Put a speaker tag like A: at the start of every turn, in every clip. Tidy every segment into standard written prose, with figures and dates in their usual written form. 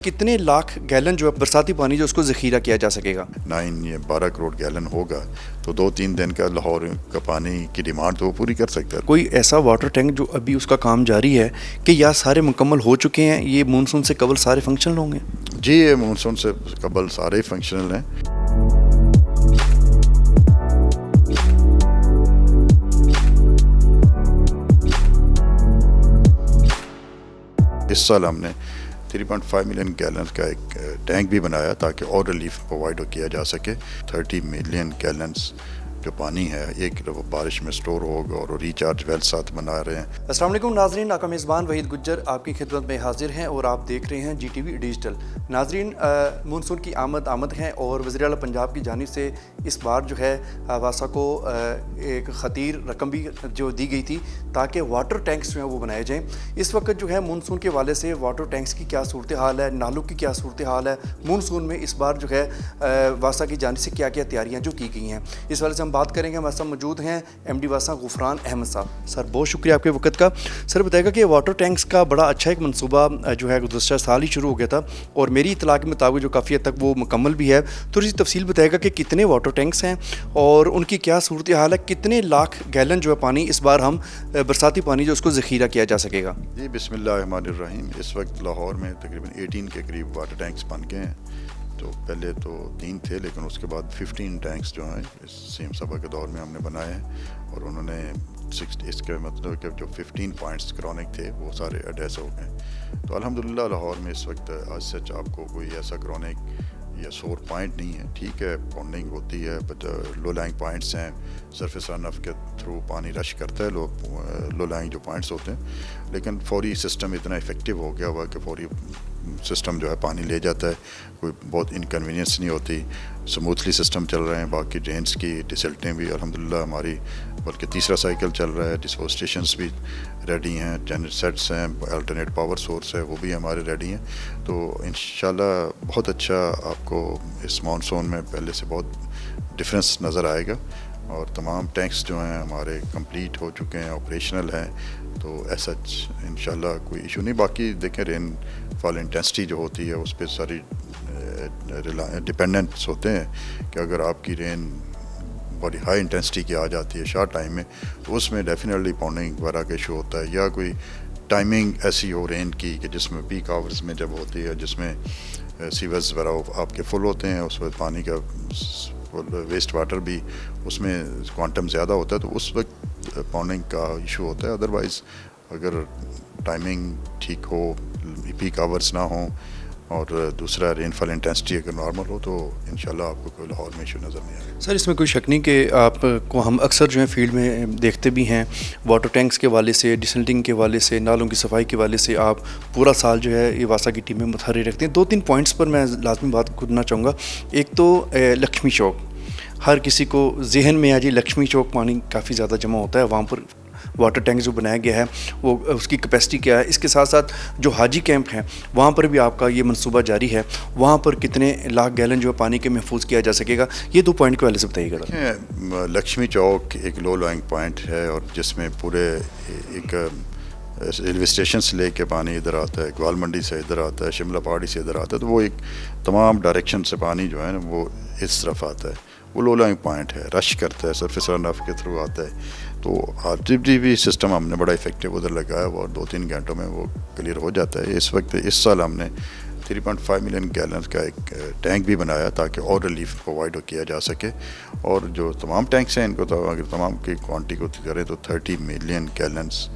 A: कितने लाख गैलन जो है बरसाती पानी जो उसको ज़ख़ीरा किया जा सकेगा?
B: 12 करोड़ गैलन होगा तो 2-3 दिन का लाहौर का पानी की डिमांड तो वो पूरी कर सकता है।
A: कोई ऐसा वाटर टैंक जो अभी उसका काम जारी है कि या सारे मुकम्मल हो चुके हैं, ये मानसून से कबल सारे फंक्शनल होंगे?
B: जी, ये मानसून से कबल सारे फंक्शनल हैं। इस साल हमने 3.5 मिलियन गैलन का एक टैंक भी बनाया ताकि और रिलीफ प्रोवाइड किया जा सके। 30 मिलियन गैलन्स जो पानी है एक वो बारिश में स्टोर होगा और रिचार्ज वेल साथ बना रहे हैं।
A: अस्सलाम वालेकुम नाज़रीन, नाका मेज़बान वहीद गुज्जर आपकी खिदमत में हाजिर हैं और आप देख रहे हैं GTV डिजिटल। नाज़रीन, मानसून की आमद है और वज़ीर आला पंजाब की जानिब से इस बार जो है वासा को एक ख़तीर रकम भी जो दी गई थी ताकि वाटर टैंक्स जो हैं वो बनाए जाएँ। इस वक्त जो है मानसून के वाले से वाटर टैंक्स की क्या सूरत हाल है, नालों की क्या सूरत हाल है, मानसून में इस बार जो है वासा की जानिब से क्या क्या तैयारियाँ जो की गई हैं, इस वाले से बात करेंगे। हमारे साथ मौजूद हैं MD वासा गुफरान अहमद साहब। सर, बहुत शुक्रिया आपके वक्त का। सर, बताएगा कि वाटर टैंक्स का बड़ा अच्छा एक मनसूबा जो है गुज़श्ता साल ही शुरू हो गया था और मेरी इत्तला के मुताबिक जो काफ़ी हद तक वो मुकम्मल भी है। थोड़ी सी तफसील बताएगा कि कितने वाटर टैंक्स हैं और उनकी क्या सूरत हाल है, कितने लाख गैलन जो है पानी इस बार हम बरसाती पानी जो उसको ज़ख़ीरा किया जा सकेगा?
B: जी, बिस्मिल्लाहिर्रहमानिर्रहीम। इस वक्त लाहौर में तकरीबन 18 के करीब वाटर टैंक्स बन गए हैं। तो पहले तो 3 थे, लेकिन उसके बाद 15 टैंक्स जो हैं इस सीएम साहब के दौर में हमने बनाए हैं और उन्होंने 60 इसके मतलब कि जो 15 पॉइंट्स क्रॉनिक थे वो सारे एड्रेस हो गए। तो अल्हम्दुलिल्लाह लाहौर में इस वक्त आज सच आपको कोई ऐसा क्रॉनिक या सोर पॉइंट नहीं है। ठीक है, पॉन्डिंग होती है बट लो लैंग पॉइंट्स हैं, सरफेस रन ऑफ के थ्रू पानी रश करता है लो लैंग जो पॉइंट्स होते हैं, लेकिन फौरी सिस्टम इतना इफ़ेक्टिव हो गया हुआ कि फौरी सिस्टम जो है पानी ले जाता है, कोई बहुत इनकन्वीनियंस नहीं होती, स्मूथली सिस्टम चल रहे हैं। बाकी ड्रेन्स की डिसल्टें भी अल्हम्दुलिल्लाह हमारी बल्कि तीसरा साइकिल चल रहा है, डिस्पोज स्टेशंस भी रेडी हैं, जनरेट सेट्स हैं, अल्टरनेट पावर सोर्स है वो भी हमारे रेडी हैं। तो इंशाल्लाह बहुत अच्छा आपको इस मानसून में पहले से बहुत डिफरेंस नज़र आएगा और तमाम टैंक्स जो हैं हमारे कंप्लीट हो चुके हैं, ऑपरेशनल हैं। तो ऐसा इंशाल्लाह कोई इशू नहीं। बाकी देखें, रेन फॉल इंटेंसिटी जो होती है उस पर सारी डिपेंडेंट्स होते हैं कि अगर आपकी रेन बड़ी हाई इंटेंसिटी की आ जाती है शॉर्ट टाइम में तो उसमें डेफिनेटली पॉन्डिंग वगैरह का इशू होता है, या कोई टाइमिंग ऐसी हो रेन की कि जिसमें पीक आवर्स में जब होती है, जिसमें सीवर्स वगैरह आपके फुल होते हैं, उस वक्त पानी का वेस्ट वाटर भी उसमें क्वांटम ज़्यादा होता है तो उस वक्त पॉन्डिंग का इशू होता है। अदरवाइज़ अगर टाइमिंग ठीक हो, पीक आवर्स ना हो और दूसरा रेनफॉल इंटेंसिटी अगर नॉर्मल हो तो इंशाल्लाह आपको कोई लाहौर में इशू नज़र नहीं आएगा।
A: सर, इसमें कोई शक नहीं कि आपको हम अक्सर जो है फील्ड में देखते भी हैं, वाटर टैंक्स के वाले से, डिसल्टिंग के वाले से, नालों की सफाई के वाले से आप पूरा साल जो है ये वासा की टीमें मुतहर्रिक रखते हैं। 2-3 पॉइंट्स पर मैं लाजमी बात करना चाहूँगा। एक तो लक्ष्मी चौक, हर किसी को जहन में आज लक्ष्मी चौक पानी काफ़ी ज़्यादा जमा होता है, वहाँ पर वाटर टैंक जो बनाया गया है वो उसकी कैपेसिटी क्या है। इसके साथ साथ जो हाजी कैंप हैं वहाँ पर भी आपका ये मंसूबा जारी है, वहाँ पर कितने लाख गैलन जो है पानी के महफूज किया जा सकेगा, ये 2 पॉइंट के वाले से बताइएगा।
B: लक्ष्मी चौक एक लो लैंग पॉइंट है और जिसमें पूरे एक रेलवे स्टेशन से लेके पानी इधर आता है, ग्वाल मंडी से इधर आता है, शिमला पहाड़ी से इधर आता है, तो वो एक तमाम डायरेक्शन से पानी जो है ना वो इस तरफ आता है। वो लो लैंग पॉइंट है, रश करता है, सरफेस रन ऑफ के थ्रू आता है। तो RTB सिस्टम हमने बड़ा इफेक्टिव उधर लगाया हुआ और 2-3 घंटों में वो क्लियर हो जाता है। इस वक्त इस साल हमने 3.5 मिलियन गैलन का एक टैंक भी बनाया ताकि और रिलीफ प्रोवाइड किया जा सके। और जो तमाम टैंक्स हैं इनको तो अगर तमाम की क्वांटिटी को करें तो 30 मिलियन गैलन्स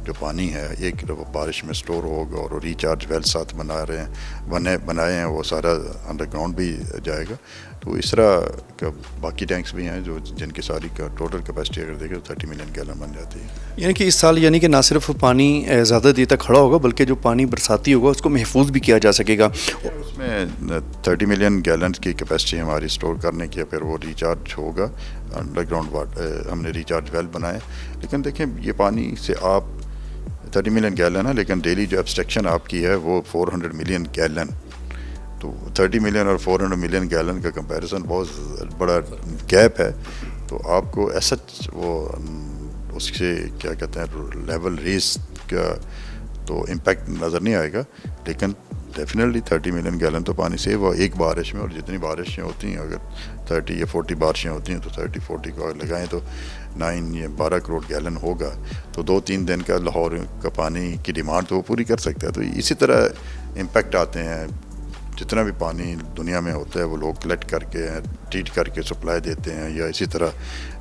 B: जो पानी है एक वो बारिश में स्टोर होगा और रिचार्ज वेल साथ बनाए हैं वो सारा अंडरग्राउंड भी जाएगा। तो इस तरह का बाकी टैंक्स भी हैं जो जिनकी सारी का टोटल कैपेसिटी अगर देखें तो 30 मिलियन गैलन बन जाती है।
A: यानी कि इस साल यानी कि ना सिर्फ पानी ज़्यादा देर तक खड़ा होगा बल्कि जो पानी बरसाती होगा उसको महफूज भी किया जा सकेगा।
B: उसमें 30 मिलियन गैलन की कैपेसिटी हमारी स्टोर करने की, फिर वो रिचार्ज होगा अंडरग्राउंड वाटर। हमने रिचार्ज वेल बनाए, लेकिन देखें ये पानी से आप 30 मिलियन गैलन है, लेकिन डेली जो एब्स्ट्रक्शन आपकी है वो 400 मिलियन गैलन। तो 30 मिलियन और 400 मिलियन गैलन का कंपैरिजन बहुत बड़ा गैप है। तो आपको ऐसा वो उससे क्या कहते हैं लेवल रेस का तो इम्पैक्ट नज़र नहीं आएगा, लेकिन डेफिनेटली 30 मिलियन गैलन तो पानी सेव हुआ एक बारिश में, और जितनी बारिशें होती हैं अगर 30 या 40 बारिशें होती हैं तो 30-40 को अगर लगाएं तो 9 या 12 करोड़ गैलन होगा, तो 2-3 दिन का लाहौर का पानी की डिमांड तो वो पूरी कर सकता है। तो इसी तरह इम्पेक्ट आते हैं, जितना भी पानी दुनिया में होता है वो लोग कलेक्ट करके ट्रीट करके सप्लाई देते हैं या इसी तरह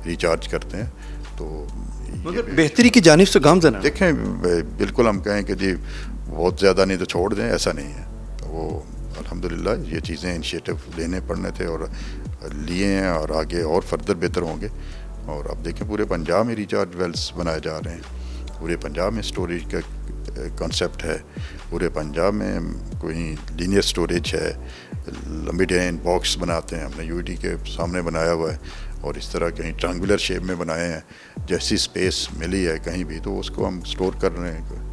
B: रिचार्ज करते हैं। तो
A: मगर बेहतरी की जानिब से गामज़न है।
B: देखें, बिल्कुल हम कहें कि जी बहुत ज़्यादा नहीं तो छोड़ दें, ऐसा नहीं है। वो अल्हम्दुलिल्लाह ये चीज़ें इनिशिएटिव लेने पड़ने थे और लिए हैं, और आगे और फर्दर बेहतर होंगे। और अब देखें पूरे पंजाब में रिचार्ज वेल्स बनाए जा रहे हैं, पूरे पंजाब में स्टोरेज का कॉन्सेप्ट है, पूरे पंजाब में कोई लीनियर स्टोरेज है, लंबी ड्रेन बॉक्स बनाते हैं, हमने यूटी के सामने बनाया हुआ है, और इस तरह कहीं ट्रायंगुलर शेप में बनाए हैं, जैसी स्पेस मिली है कहीं भी तो उसको हम स्टोर कर रहे हैं।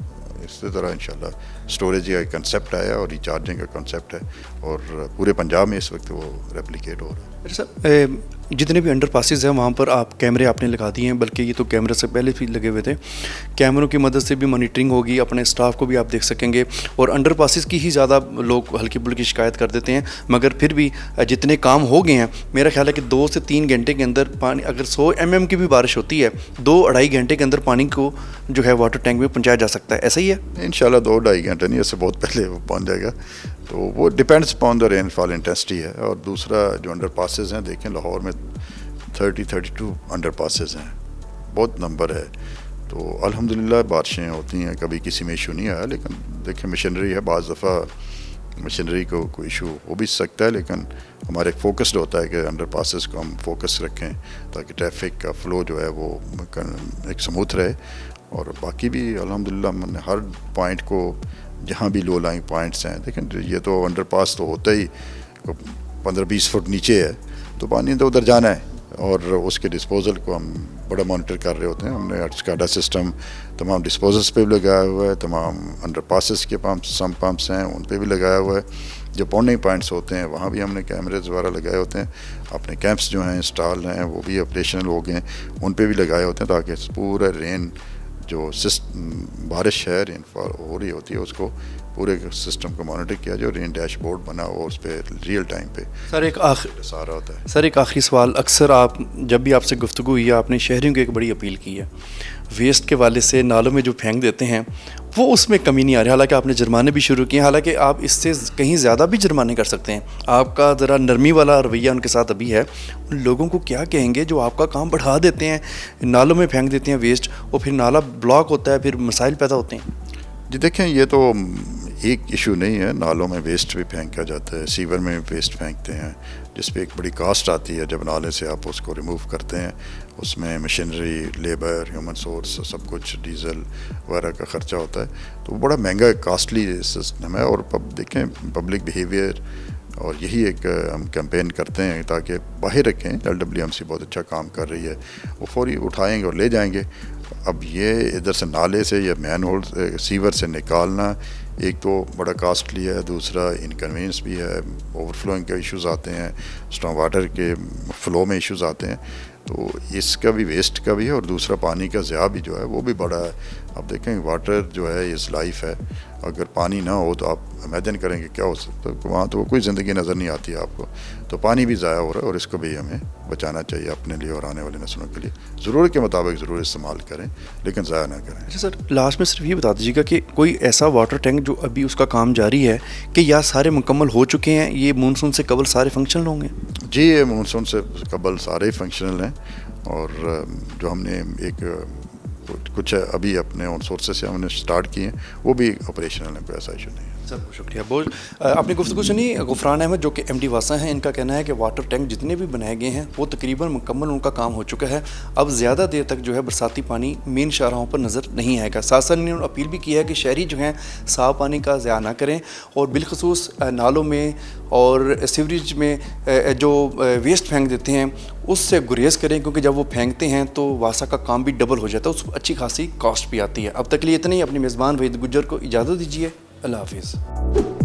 B: इसी तरह इंशाल्लाह स्टोरेज का कंसेप्ट आया और रिचार्जिंग का कंसेप्ट है, और पूरे पंजाब में इस वक्त वो रेप्लिकेट हो रहा है।
A: सर, जितने भी अंडर पासेस हैं वहाँ पर आप कैमरे आपने लगा दिए हैं, बल्कि ये तो कैमरे से पहले भी लगे हुए थे। कैमरों की मदद से भी मॉनिटरिंग होगी, अपने स्टाफ को भी आप देख सकेंगे, और अंडर पासेस की ही ज़्यादा लोग हल्की फुल्की शिकायत कर देते हैं। मगर फिर भी जितने काम हो गए हैं, मेरा ख्याल है कि 2 से 3 घंटे के अंदर पानी, अगर 100 mm की भी बारिश होती है, 2-2.5 घंटे के अंदर पानी को जो है वाटर टैंक में पहुँचाया जा सकता है। ऐसा ही है
B: इंशाल्लाह 2-2.5 घंटे नहीं, इससे बहुत पहले वो पहुँच जाएगा। तो वो depends upon the rainfall intensity है। और दूसरा जो अंडर पासेस हैं, देखें लाहौर में 30-32 अंडर पासेस हैं, बहुत नंबर है। तो अल्हम्दुलिल्लाह बारिशें होती हैं, कभी किसी में इशू नहीं आया। लेकिन देखें मशीनरी है, बाज़ दफ़ा मशीनरी को कोई इशू हो भी सकता है, लेकिन हमारे फोकस्ड होता है कि अंडर पासेस को हम फोकस रखें ताकि ट्रैफिक का फ़्लो जो है वो एक स्मूथ रहे। और बाकी भी अल्हम्दुलिल्लाह हमने हर पॉइंट को, जहाँ भी लो लाइंग पॉइंट्स हैं, देखें ये तो अंडर पास तो होता ही 15-20 फुट नीचे है, तो पानी तो उधर जाना है, और उसके डिस्पोज़ल को हम बड़ा मॉनिटर कर रहे होते हैं। हमने स्काडा सिस्टम तमाम डिस्पोजल्स पे भी लगाया हुआ है, तमाम अंडर पासेस के पंप्स हैं उन पे भी लगाया हुआ है। जो पॉन्डिंग पॉइंट्स होते हैं वहाँ भी हमने कैमरेज वगैरह लगाए होते हैं। अपने कैंप्स जो हैं इंस्टॉल हैं वो भी ऑपरेशनल हो गए हैं, उन पे भी लगाए होते हैं, ताकि पूरा रेन जो बारिश है, रेनफॉल हो रही होती है, उसको पूरे सिस्टम को मॉनिटर किया जाए, रेन डैशबोर्ड बना हो उस पर रियल टाइम पे
A: सर एक
B: सारा होता है।
A: सर एक आखिरी सवाल, अक्सर आप जब भी आपसे गुफ्तगू हुई है आपने शहरियों को एक बड़ी अपील की है, वेस्ट के वाले से नालों में जो फेंक देते हैं वो उसमें कमी नहीं आ रही। हालांकि आपने जुर्माने भी शुरू किए, हालांकि आप इससे कहीं ज़्यादा भी जुर्माने कर सकते हैं। आपका ज़रा नरमी वाला रवैया उनके साथ अभी है। उन लोगों को क्या कहेंगे जो आपका काम बढ़ा देते हैं, नालों में फेंक देते हैं वेस्ट, और फिर नाला ब्लॉक होता है, फिर मसाइल पैदा होते हैं?
B: जी देखें, ये तो एक इशू नहीं है, नालों में वेस्ट भी फेंका जाता है, सीवर में वेस्ट फेंकते हैं, जिस पे एक बड़ी कास्ट आती है जब नाले से आप उसको रिमूव करते हैं। उसमें मशीनरी, लेबर, ह्यूमन सोर्स, सब कुछ, डीजल वगैरह का ख़र्चा होता है, तो बड़ा महंगा कॉस्टली सिस्टम है। और देखें पब्लिक बिहेवियर, और यही एक हम कैंपेन करते हैं ताकि बाहर रखें। LWMC बहुत अच्छा काम कर रही है, वो फौरी उठाएंगे और ले जाएंगे। अब ये इधर से नाले से या मैन होल सीवर से निकालना एक तो बड़ा कॉस्टली है, दूसरा इनकन्वीनियंस भी है, ओवरफ्लोइंग के इश्यूज़ आते हैं, स्टॉर्म वाटर के फ़्लो में इश्यूज़ आते हैं, तो इसका भी वेस्ट का भी है, और दूसरा पानी का ज़िया भी जो है वो भी बड़ा है। अब देखें वाटर जो है इस लाइफ है, अगर पानी ना हो तो आप इमेजिन करेंगे क्या हो सकता है, वहाँ तो कोई ज़िंदगी नज़र नहीं आती है आपको। तो पानी भी ज़ाया हो रहा है, और इसको भी हमें बचाना चाहिए अपने लिए और आने वाले नस्लों के लिए। ज़रूरत के मुताबिक ज़रूर इस्तेमाल करें, लेकिन ज़ाया ना करें।
A: अच्छा सर, लास्ट में सिर्फ ये बता दीजिएगा कि कोई ऐसा वाटर टैंक जो अभी उसका काम जारी है कि या सारे मुकम्मल हो चुके हैं, ये मानसून से कबल सारे फंक्शनल होंगे?
B: जी, ये मानसून से कबल सारे फंक्शनल हैं, और जो हमने एक कुछ अभी अपने ऑन सोर्सेस से हमने स्टार्ट किए हैं वो भी ऑपरेशनल है, कोई ऐसा इशू नहीं है।
A: सर बहुत शुक्रिया। बहुत अपनी गुफ्तगू सुनी गुफरान अहमद जो कि MD वासा हैं, इनका कहना है कि वाटर टैंक जितने भी बनाए गए हैं वो तकरीबन मुकम्मल उनका काम हो चुका है। अब ज़्यादा देर तक जो है बरसाती पानी मेन शाहराहों पर नज़र नहीं आएगा। साथ साथ इन्होंने अपील भी की है कि शहरी जो हैं साफ़ पानी का ज़िया ना करें, और बिलखसूस नालों में और सीवरेज में जो वेस्ट फेंक देते हैं उससे गुरेज करें, क्योंकि जब वो फेंकते हैं तो वासा का काम भी डबल हो जाता है, उसको अच्छी खासी कॉस्ट भी आती है। अब तक के लिए इतनी ही। अपनी मेज़बान वहीद गुज्जर को इजाज़त दीजिए। अल्लाह हाफिज़।